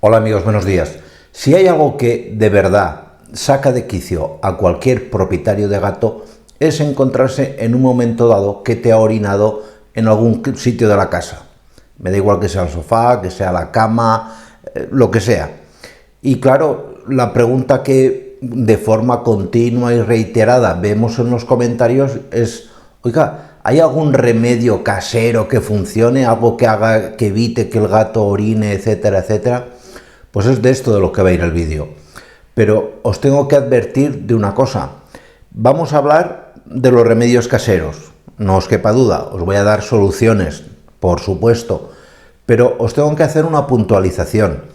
Hola amigos, buenos días. Si hay algo que de verdad saca de quicio a cualquier propietario de gato es encontrarse en un momento dado que te ha orinado en algún sitio de la casa. Me da igual que sea el sofá, que sea la cama, lo que sea. Y claro, la pregunta que de forma continua y reiterada vemos en los comentarios es: oiga, ¿hay algún remedio casero que funcione? ¿Algo que haga, que evite que el gato orine, etcétera, etcétera? Pues es de esto de lo que va a ir el vídeo. Pero os tengo que advertir de una cosa. Vamos a hablar de los remedios caseros. No os quepa duda, os voy a dar soluciones, por supuesto. Pero os tengo que hacer una puntualización.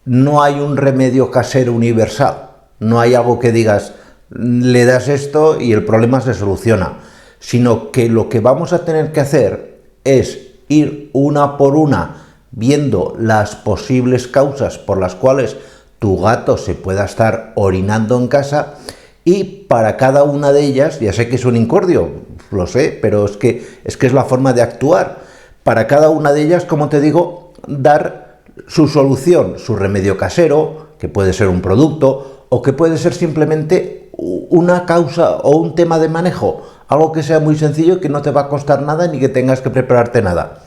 No hay un remedio casero universal. No hay algo que digas, le das esto y el problema se soluciona. Sino que lo que vamos a tener que hacer es ir una por una viendo las posibles causas por las cuales tu gato se pueda estar orinando en casa, y para cada una de ellas, ya sé que es un incordio, lo sé, pero es que es la forma de actuar. Para cada una de ellas, como te digo, dar su solución, su remedio casero, que puede ser un producto o que puede ser simplemente una causa o un tema de manejo, algo que sea muy sencillo, que no te va a costar nada ni que tengas que prepararte nada.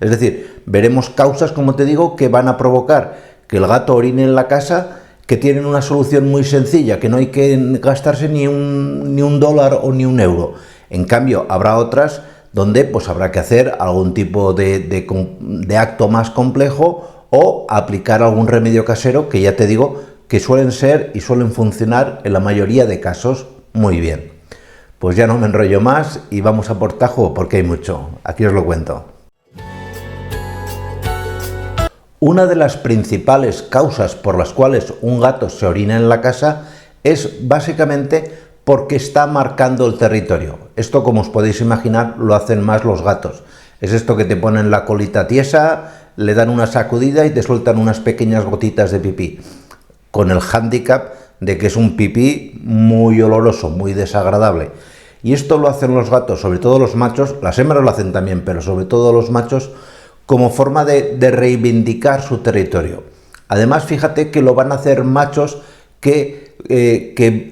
Es decir, veremos causas, como te digo, que van a provocar que el gato orine en la casa, que tienen una solución muy sencilla, que no hay que gastarse ni un dólar o ni un euro. En cambio, habrá otras donde pues habrá que hacer algún tipo de acto más complejo o aplicar algún remedio casero, que ya te digo que suelen ser y suelen funcionar en la mayoría de casos muy bien. Pues ya no me enrollo más y vamos a por tajo, porque hay mucho. Aquí os lo cuento. Una de las principales causas por las cuales un gato se orina en la casa es básicamente porque está marcando el territorio. Esto, como os podéis imaginar, lo hacen más los gatos. Es esto que te ponen la colita tiesa, le dan una sacudida y te sueltan unas pequeñas gotitas de pipí, con el hándicap de que es un pipí muy oloroso, muy desagradable. Y esto lo hacen los gatos, sobre todo los machos. Las hembras lo hacen también, pero sobre todo los machos, como forma de reivindicar su territorio. Además, fíjate que lo van a hacer machos que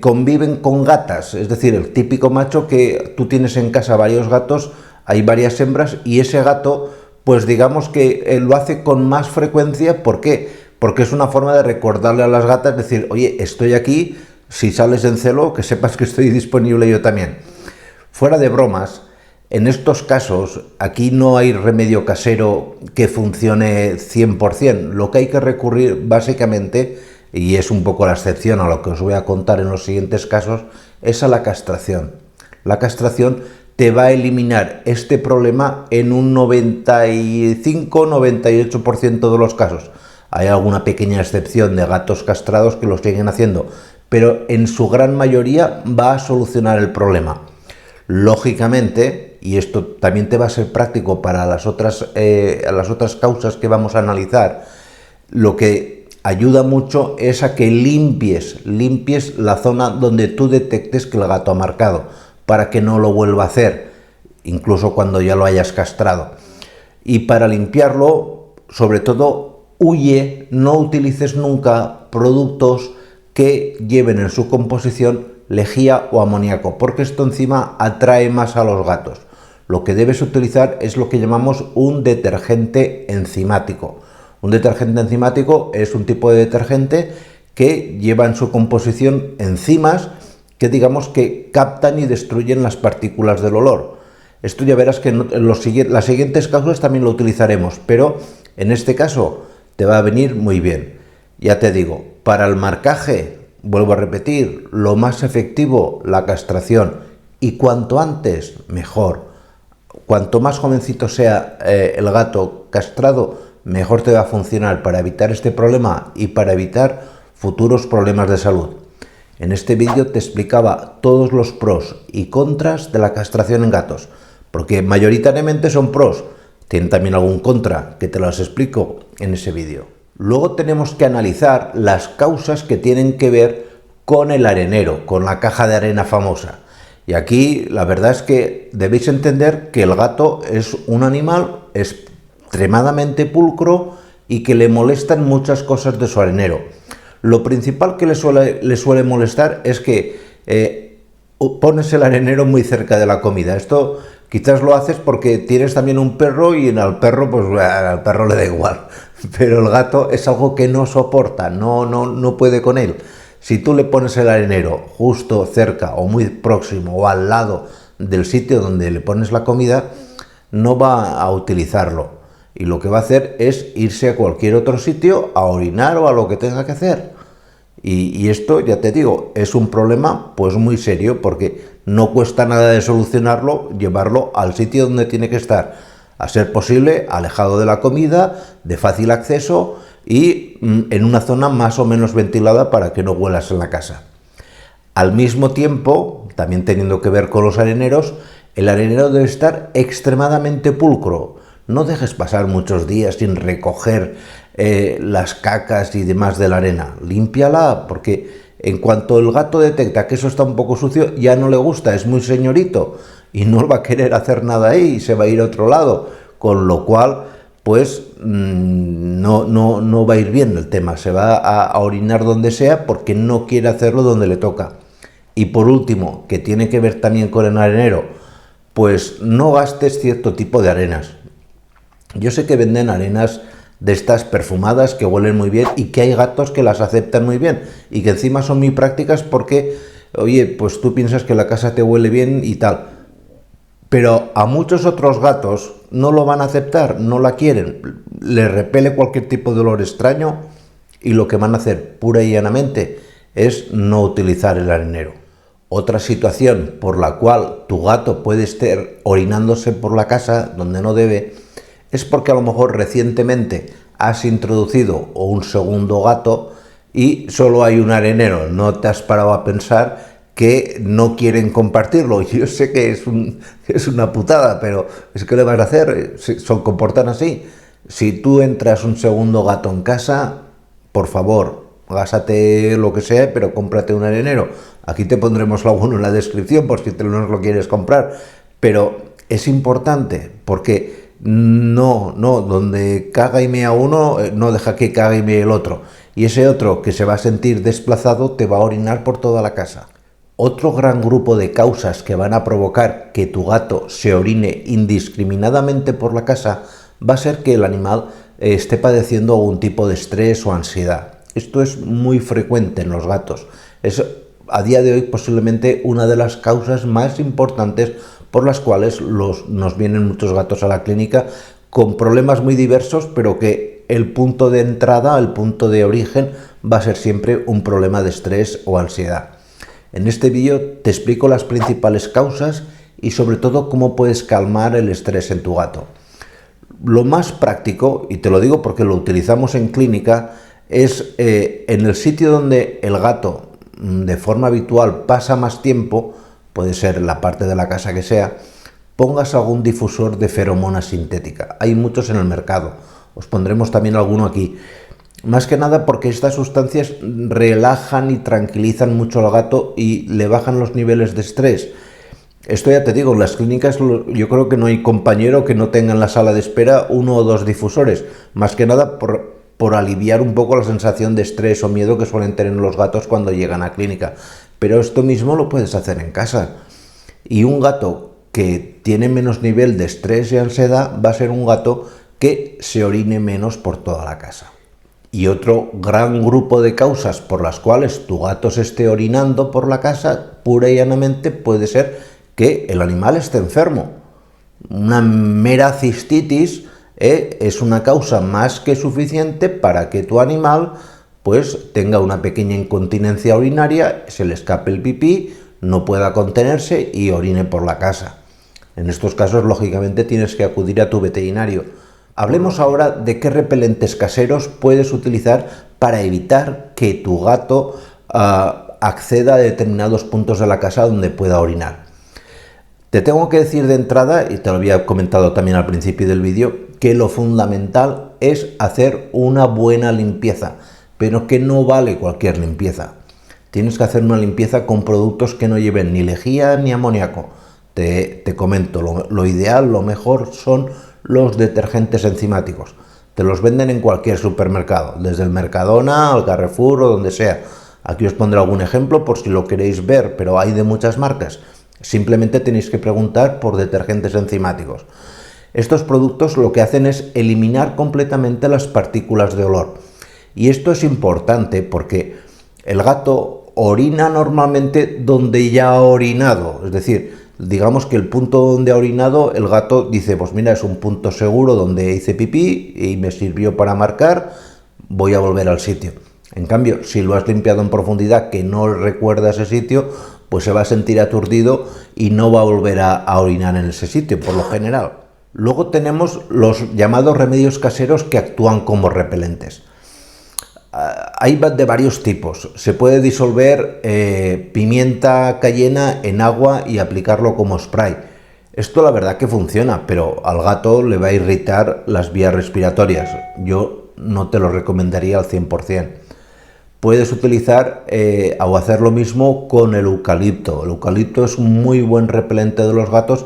conviven con gatas, es decir, el típico macho que tú tienes en casa varios gatos, hay varias hembras, y ese gato, pues digamos que lo hace con más frecuencia. ¿Por qué? Porque es una forma de recordarle a las gatas, decir, oye, estoy aquí, si sales en celo, que sepas que estoy disponible yo también. Fuera de bromas, en estos casos, aquí no hay remedio casero que funcione 100%. Lo que hay que recurrir básicamente, y es un poco la excepción a lo que os voy a contar en los siguientes casos, es a la castración. La castración te va a eliminar este problema en un 95-98% de los casos. Hay alguna pequeña excepción de gatos castrados que lo siguen haciendo, pero en su gran mayoría va a solucionar el problema. Lógicamente, y esto también te va a ser práctico para las otras causas que vamos a analizar, lo que ayuda mucho es a que limpies la zona donde tú detectes que el gato ha marcado, para que no lo vuelva a hacer, incluso cuando ya lo hayas castrado. Y para limpiarlo, sobre todo, huye, no utilices nunca productos que lleven en su composición lejía o amoníaco, porque esto encima atrae más a los gatos. Lo que debes utilizar es lo que llamamos un detergente enzimático. Un detergente enzimático es un tipo de detergente que lleva en su composición enzimas que, digamos, que captan y destruyen las partículas del olor. Esto ya verás que en las siguientes causas también lo utilizaremos, pero en este caso te va a venir muy bien. Ya te digo, para el marcaje, vuelvo a repetir, lo más efectivo, la castración, y cuanto antes, mejor. Cuanto más jovencito sea el gato castrado, mejor te va a funcionar para evitar este problema y para evitar futuros problemas de salud. En este vídeo te explicaba todos los pros y contras de la castración en gatos, porque mayoritariamente son pros, tienen también algún contra, que te los explico en ese vídeo. Luego tenemos que analizar las causas que tienen que ver con el arenero, con la caja de arena famosa. Y aquí la verdad es que debéis entender que el gato es un animal extremadamente pulcro, y que le molestan muchas cosas de su arenero. Lo principal que le suele molestar es que pones el arenero muy cerca de la comida. Esto quizás lo haces porque tienes también un perro y al perro, pues al perro le da igual. Pero el gato es algo que no soporta, no puede con él. Si tú le pones el arenero justo cerca o muy próximo o al lado del sitio donde le pones la comida, no va a utilizarlo. Y lo que va a hacer es irse a cualquier otro sitio a orinar o a lo que tenga que hacer. Y esto, ya te digo, es un problema pues muy serio, porque no cuesta nada de solucionarlo, llevarlo al sitio donde tiene que estar, a ser posible alejado de la comida, de fácil acceso y en una zona más o menos ventilada para que no huelas en la casa. Al mismo tiempo, también teniendo que ver con los areneros, el arenero debe estar extremadamente pulcro. No dejes pasar muchos días sin recoger las cacas y demás de la arena. Límpiala, porque en cuanto el gato detecta que eso está un poco sucio, ya no le gusta, es muy señorito y no va a querer hacer nada ahí y se va a ir a otro lado, con lo cual pues no va a ir bien el tema, se va a orinar donde sea porque no quiere hacerlo donde le toca. Y por último, que tiene que ver también con el arenero, pues no gastes cierto tipo de arenas. Yo sé que venden arenas de estas perfumadas que huelen muy bien y que hay gatos que las aceptan muy bien y que encima son muy prácticas porque, oye, pues tú piensas que la casa te huele bien y tal. Pero a muchos otros gatos no lo van a aceptar, no la quieren, les repele cualquier tipo de olor extraño y lo que van a hacer pura y llanamente es no utilizar el arenero. Otra situación por la cual tu gato puede estar orinándose por la casa donde no debe es porque a lo mejor recientemente has introducido un segundo gato y solo hay un arenero. No te has parado a pensar que no quieren compartirlo. Yo sé que es una putada, pero es que le vas a hacer, se comportan así. Si tú entras un segundo gato en casa, por favor, gástate lo que sea, pero cómprate un arenero. Aquí te pondremos alguno en la descripción por si te lo quieres comprar. Pero es importante porque donde caga y mea uno, no deja que caga y mee el otro. Y ese otro que se va a sentir desplazado te va a orinar por toda la casa. Otro gran grupo de causas que van a provocar que tu gato se orine indiscriminadamente por la casa va a ser que el animal esté padeciendo algún tipo de estrés o ansiedad. Esto es muy frecuente en los gatos. Es a día de hoy posiblemente una de las causas más importantes por las cuales nos vienen muchos gatos a la clínica con problemas muy diversos, pero que el punto de entrada, el punto de origen, va a ser siempre un problema de estrés o ansiedad. En este vídeo te explico las principales causas y sobre todo cómo puedes calmar el estrés en tu gato. Lo más práctico, y te lo digo porque lo utilizamos en clínica, es en el sitio donde el gato de forma habitual pasa más tiempo, puede ser la parte de la casa que sea, pongas algún difusor de feromona sintética. Hay muchos en el mercado, os pondremos también alguno aquí. Más que nada porque estas sustancias relajan y tranquilizan mucho al gato y le bajan los niveles de estrés. Esto ya te digo, en las clínicas yo creo que no hay compañero que no tenga en la sala de espera 1 o 2 difusores, más que nada por aliviar un poco la sensación de estrés o miedo que suelen tener los gatos cuando llegan a clínica. Pero esto mismo lo puedes hacer en casa. Y un gato que tiene menos nivel de estrés y ansiedad va a ser un gato que se orine menos por toda la casa. Y otro gran grupo de causas por las cuales tu gato se esté orinando por la casa, pura y llanamente puede ser que el animal esté enfermo. Una mera cistitis es una causa más que suficiente para que tu animal pues tenga una pequeña incontinencia urinaria, se le escape el pipí, no pueda contenerse y orine por la casa. En estos casos, lógicamente, tienes que acudir a tu veterinario. Hablemos ahora de qué repelentes caseros puedes utilizar para evitar que tu gato acceda a determinados puntos de la casa donde pueda orinar. Te tengo que decir de entrada, y te lo había comentado también al principio del vídeo, que lo fundamental es hacer una buena limpieza, pero que no vale cualquier limpieza. Tienes que hacer una limpieza con productos que no lleven ni lejía ni amoníaco. Te comento, lo ideal, lo mejor son los detergentes enzimáticos. Te los venden en cualquier supermercado, desde el Mercadona al Carrefour o donde sea. Aquí os pondré algún ejemplo por si lo queréis ver, pero hay de muchas marcas. Simplemente tenéis que preguntar por detergentes enzimáticos. Estos productos lo que hacen es eliminar completamente las partículas de olor. Y esto es importante porque el gato orina normalmente donde ya ha orinado. Es decir, digamos que el punto donde ha orinado, el gato dice, pues mira, es un punto seguro donde hice pipí y me sirvió para marcar, voy a volver al sitio. En cambio, si lo has limpiado en profundidad, que no recuerda ese sitio, pues se va a sentir aturdido y no va a volver a orinar en ese sitio, por lo general. Luego tenemos los llamados remedios caseros que actúan como repelentes. Hay de varios tipos. Se puede disolver pimienta cayena en agua y aplicarlo como spray. Esto la verdad que funciona, pero al gato le va a irritar las vías respiratorias. Yo no te lo recomendaría al 100%. Puedes utilizar o hacer lo mismo con el eucalipto. El eucalipto es un muy buen repelente de los gatos,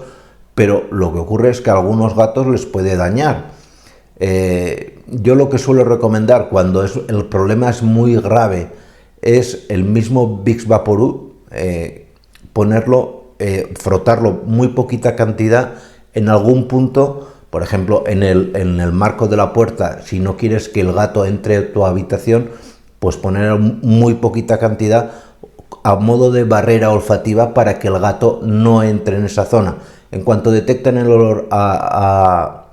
pero lo que ocurre es que a algunos gatos les puede dañar. Yo lo que suelo recomendar cuando el problema es muy grave es el mismo Vicks Vaporub, ponerlo, frotarlo muy poquita cantidad en algún punto, por ejemplo en el marco de la puerta. Si no quieres que el gato entre a tu habitación, pues poner muy poquita cantidad a modo de barrera olfativa para que el gato no entre en esa zona. En cuanto detecten el olor a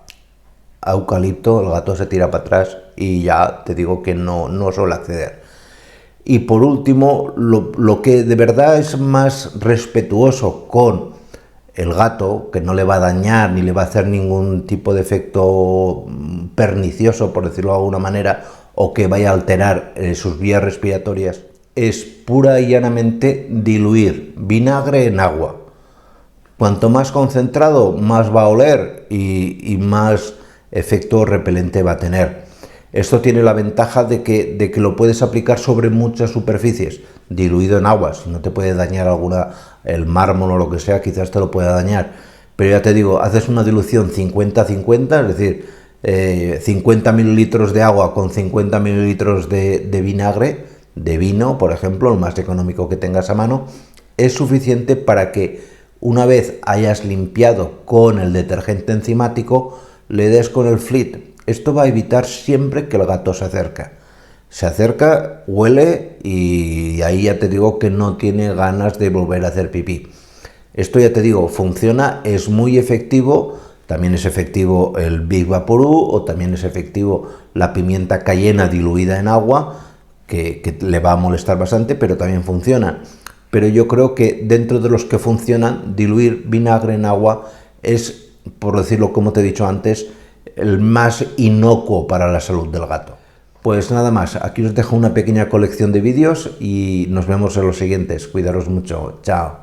eucalipto, el gato se tira para atrás y ya te digo que no suele acceder. Y por último, lo que de verdad es más respetuoso con el gato, que no le va a dañar ni le va a hacer ningún tipo de efecto pernicioso, por decirlo de alguna manera, o que vaya a alterar sus vías respiratorias, es pura y llanamente diluir vinagre en agua. Cuanto más concentrado, más va a oler y más efecto repelente va a tener. Esto tiene la ventaja de que lo puedes aplicar sobre muchas superficies, diluido en agua. Si no te puede dañar el mármol o lo que sea, quizás te lo pueda dañar. Pero ya te digo, haces una dilución 50-50, es decir, 50 mililitros de agua con 50 mililitros de vinagre, de vino, por ejemplo, el más económico que tengas a mano, es suficiente para que una vez hayas limpiado con el detergente enzimático, le des con el flit. Esto va a evitar siempre que el gato se acerca. Se acerca, huele y ahí ya te digo que no tiene ganas de volver a hacer pipí. Esto ya te digo, funciona, es muy efectivo. También es efectivo el Vicks Vaporub o también es efectivo la pimienta cayena diluida en agua, que le va a molestar bastante, pero también funciona. Pero yo creo que dentro de los que funcionan, diluir vinagre en agua es, por decirlo como te he dicho antes, el más inocuo para la salud del gato. Pues nada más, aquí os dejo una pequeña colección de vídeos y nos vemos en los siguientes. Cuidaros mucho, chao.